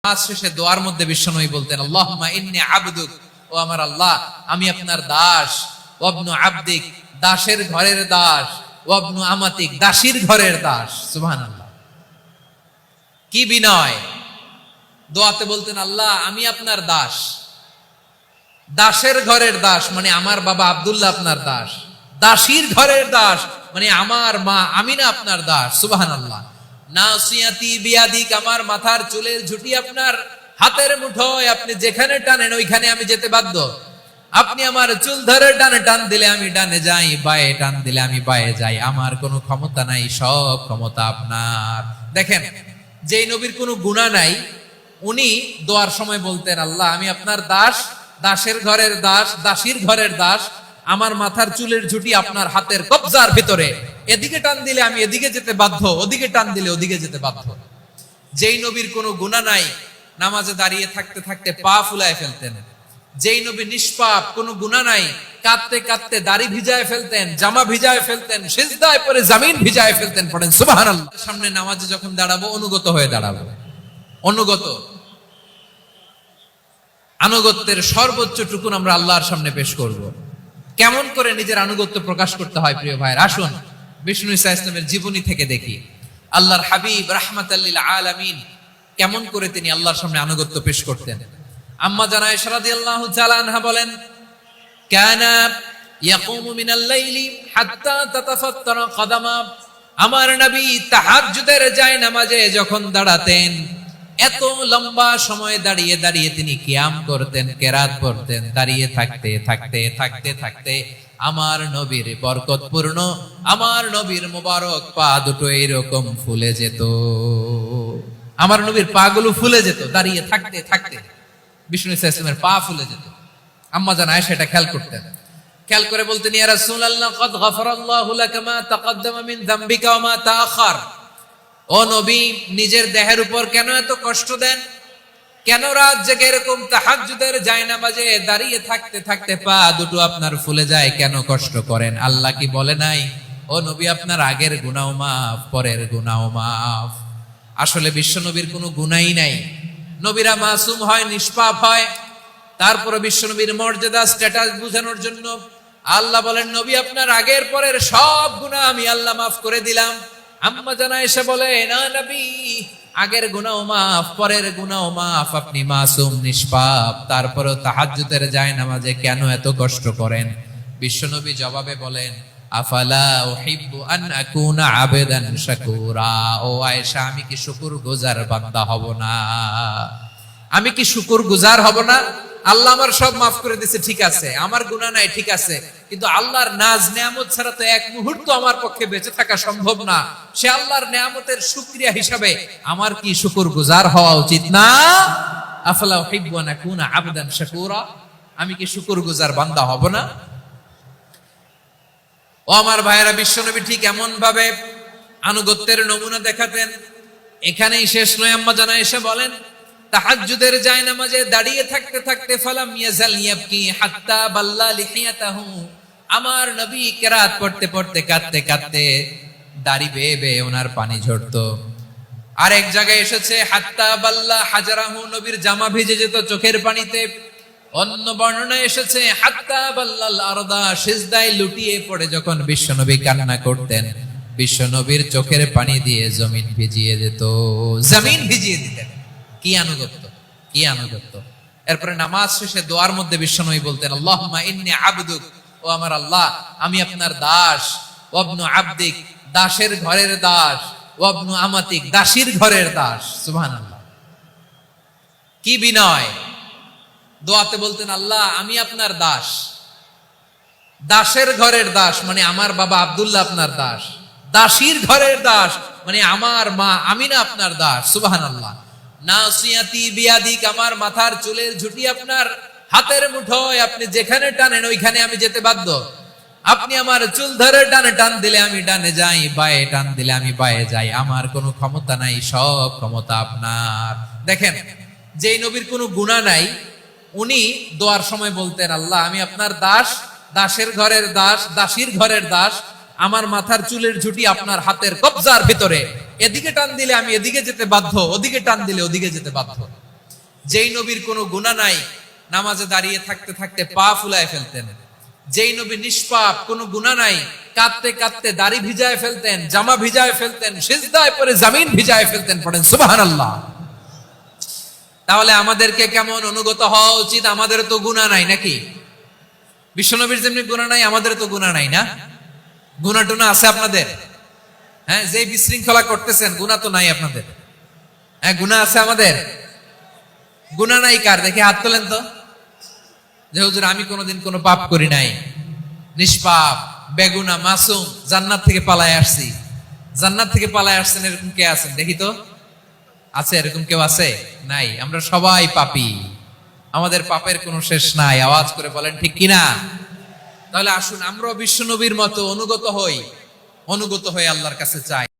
নামাজ শেষে দোয়ার মধ্যে বিশ্বনবী বলতেন, আল্লাহুম্মা ইন্নী আবদুক, ও আমার আল্লাহ আমি আপনার দাস, ওয়াবনু আবদিক, দাসের ঘরের দাস, ওয়াবনু আমাতিক, দাসীর ঘরের দাস। সুবহানাল্লাহ, কি বিনয়! দোয়াতে বলতেন, আল্লাহ আমি আপনার দাস, দাসের ঘরের দাস মানে আমার বাবা আব্দুল্লাহ আপনার দাস, দাসীর ঘরের দাস মানে আমার মা আমিনা আপনার দাস। সুবহানাল্লাহ। নাসিয়াতি বিয়াদিক, আমার মাথার চুলের ঝুঁটি আপনার হাতের মুঠোয়, আপনি যেখানে টানেন ওইখানে আমি যেতে বাধ্য। আপনি আমার চুল ধরে ডানে টান দিলে আমি ডানে যাই, বায়ে টান দিলে আমি বায়ে যাই, আমার কোনো ক্ষমতা নাই, সব ক্ষমতা আপনার। দেখেন, যেই নবীর কোনো গুনাহ নাই উনি দোয়ার সময় বলতেন, আল্লাহ আমি আপনার দাস, দাসের ঘরের দাস, দাসীর ঘরের দাস, আমার মাথার চুলের ঝুঁটি আপনার হাতের কবজার ভিতরে, এদিকে টান দিলে আমি এদিকে যেতে বাধ্য, ওদিকে টান দিলে ওদিকে যেতে বাধ্য। যেই নবীর কোনো গুনাহ নাই নামাজে দাঁড়িয়ে থাকতে থাকতে পা ফুলায় ফেলতেন। যেই নবী নিষ্পাপ, কোনো গুনাহ নাই, কাঁদতে কাঁদতে দাড়ি ভিজায় ফেলতেন, জামা ভিজায় ফেলতেন, সিজদায় পড়ে জমিন ভিজায় ফেলতেন। পড়েন সুবহানাল্লাহ। সামনে নামাজে যখন দাঁড়াবো অনুগত হয়ে দাঁড়াবো, অনুগত, আনুগত্যের সর্বোচ্চ টুকুন আমরা আল্লাহর সামনে পেশ করব। কেমন করে নিজের আনুগত্য প্রকাশ করতে হয় প্রিয় ভাইয়ের, আসুন বিষ্ণু ঈসা ইসলামের জীবনী থেকে দেখি। আল্লাহর হাবিব রাহমাতাল লিল আলামিন কেমন করে তিনি আল্লাহর সামনে আনুগত্য পেশ করতেন। আম্মা জানা আয়েশা রাদিয়াল্লাহু তাআলা আনহা বলেন, কানা ইয়াকুমু মিনাল লাইলি হাত্তা তাতাফাত্তারা কদামা, আমার নবী তাহাজ্জুদের জায়নামাজে যখন দাঁড়াতেন এত লম্বা সময় দাঁড়িয়ে দাঁড়িয়ে তিনি কিয়াম করতেন, কেরাত পড়তেন। দাঁড়িয়ে থাকতে থাকতে থাকতে থাকতে আমার নবীর বরকতপূর্ণ, আমার নবীর মোবারক পা দুটো এরকম ফুলে যেত, আমার নবীর পা গুলো ফুলে যেত দাঁড়িয়ে থাকতে থাকতে। বিষ্ণু ঈসা ইসলামের পা ফুলে যেত। আম্মা জান আয়েশা এটা খেয়াল করতেন। খেয়াল করে বলতেন, ইয়া রাসূলুল্লাহ কদ গফারাল্লাহু লাকা মা তাকাদ্দামা মিন যামবিকা ওয়া মা তাআখার। ও নবী, নিজের দেহের উপর কেন এত কষ্ট দেন? কেন রাত জেগে এরকম তাহাজ্জুদের জায়নামাজে দাঁড়িয়ে থাকতে থাকতে পা দুটো আপনার ফুলে যায়? কেন কষ্ট করেন? আল্লাহ কি বলে নাই, ও নবী আপনার আগের গুনাহ মাফ, পরের গুনাহ মাফ? আসলে বিশ্ব নবীর কোনো গুনাহই নাই। নবীরা মাসুম হয়, নিষ্পাপ হয়। তারপরে বিশ্ব নবীর মর্যাদা, স্ট্যাটাস বোঝানোর জন্য আল্লাহ বলেন, নবী আপনার আগের পরের সব গুনাহ আমি আল্লাহ মাফ করে দিলাম। আম্মা জানা এসে বলে, না নবী, আগের গুনাহ মাফ, পরের গুনাহ মাফ, আপনি মাসুম, নিষ্পাপ, তারপরেও তাহাজ্জুদের জায়নামাজে কেন এত কষ্ট করেন? বিশ্বনবী জবাবে বলেন, আফালা উহিব্বু আন আকুনা আবেদান শাকুরা। ও আয়েশা, আমি কি শুকরগুজার বান্দা হব না? আমি কি শুকরগুজার হব না? আল্লাহ আমার সব মাফ করে দিয়েছে, ঠিক আছে, আমার গুনাহ নাই, ঠিক আছে, কিন্তু আল্লাহর নাজ নেয়ামত ছাড়া তো এক মুহূর্ত আমার পক্ষে বেঁচে থাকা সম্ভব না। সে আল্লাহর নেয়ামতের শুকরিয়া হিসাবে আমার কি শুকরগুজার হওয়া উচিত না? আফালা উহিব্বু আন আকুনা আবদান শাকুরা, আমি কি শুকরগুজার বান্দা হব না? ও আমার ভাইয়েরা, বিশ্বনবী ঠিক এমন ভাবে আনুগত্যের নমুনা দেখাতেন। এখানেই শেষ নয়। আম্মা জানা এসে বলেন, তাহাজ্জুদের জায়নামাজে দাঁড়িয়ে থাকতে থাকতে ফালাম ইয়াজাল ইয়াবকি হাত্তা বাল্লা লিহিয়াতাহু, আমার নবী কেরাত পড়তে পড়তে কাঁদতে কাঁদতে দাড়ি বেয়ে বেয়ে ওনার পানি ঝরতো। আর এক জায়গায় এসেছে হাত্তা বাল্লা হাজারাহু, নবীর জামা ভিজে যেত চোখের পানিতে। অন্য বর্ণনায় এসেছে হাত্তা বাল্লাল আরদা, সিজদায় লুটিয়ে পড়ে যখন বিশ্বনবী কান্না করতেন, বিশ্বনবীর চোখের পানি দিয়ে জমিন ভিজিয়ে যেত, জমিন ভিজিয়ে দিতেন। কি আনুগত্য, কি আনুগত্য! এরপরে নামাজ শেষে দোয়ার মধ্যে বিশ্বনবী বলতেন, আল্লাহুম্মা ইন্নী আবদুক, ও আমার আল্লাহ আমি আপনার দাস, ওয়াবনু আবদিক, দাসের ঘরের দাস, ওয়াবনু আমাতিক, দাসীর ঘরের দাস। সুবহানাল্লাহ, কি বিনয়! দোয়াতে বলতেন, আল্লাহ আমি আপনার দাস, দাসের ঘরের দাস মানে আমার বাবা আব্দুল্লাহ আপনার দাস, দাসীর ঘরের দাস মানে আমার মা আমিনা আপনার দাস। সুবহানাল্লাহ। নাসিয়াতি বিয়াদিক, আমার মাথার চুলের ঝুঁটি আপনার হাতের মুঠোয়, আপনি যেখানে টানেন ওইখানে আমি যেতে বাধ্য। আপনি আমার চুল ধরে ডানে টান দিলে আমি ডানে যাই, বায়ে টান দিলে আমি বায়ে যাই, আমার কোনো ক্ষমতা নাই, সব ক্ষমতা আপনার। দেখেন, যেই নবীর কোনো গুনাহ নাই উনি দোয়ার সময় বলতেন, আল্লাহ আমি আপনার দাস, দাসের ঘরের দাস, দাসীর ঘরের দাস, আমার মাথার চুলের ঝুঁটি আপনার হাতের কবজার ভিতরে, এদিকে টান দিলে আমি এদিকে যেতে বাধ্য, ওদিকে টান দিলে ওদিকে যেতে বাধ্য। যেই নবীর কোনো গুনাহ নাই, নামাজে দাঁড়িয়ে থাকতে থাকতে পা ফুলায় ফেলতেন। যেই নবী নিষ্পাপ, কোনো গুনাহ নাই, কাঁদতে কাঁদতে দাড়ি ভিজায় ফেলতেন, জামা ভিজায় ফেলতেন, সিজদায় পড়ে জমিন ভিজায় ফেলতেন। পড়েন সুবহানাল্লাহ। তাহলে আমাদেরকে কেমন অনুগত হওয়া উচিত? আমাদের তো গুনাহ নাই নাকি? বিশ্বনবীর যেমনি গুনাহ নাই, আমাদের তো গুনাহ নাই না? গুনাহ টুনা আছে আপনাদের? হ্যাঁ, যে বিশৃঙ্খলা করতেছেন, গুনাহ তো নাই আপনাদের? হ্যাঁ, গুনাহ আছে আমাদের? গুনাহ নাই কার? দেখি হাত তোলেন তো, যে হুজুর আমি কোনোদিন কোনো পাপ করি নাই, নিষ্পাপ, বেগুনা, মাসুম, জান্নাত থেকে পালায় আসছি। জান্নাত থেকে পালায় আসছেন এরকম কে আছেন দেখি তো? আছে এরকম কেউ? আছে? নাই। আমরা সবাই পাপী, আমাদের পাপের কোনো শেষ নাই। আওয়াজ করে বলেন ঠিক কিনা? তাহলে আসুন আমরাও বিশ্বনবীর মতো অনুগত হই, অনুগত হয়ে আল্লাহর কাছে চাই।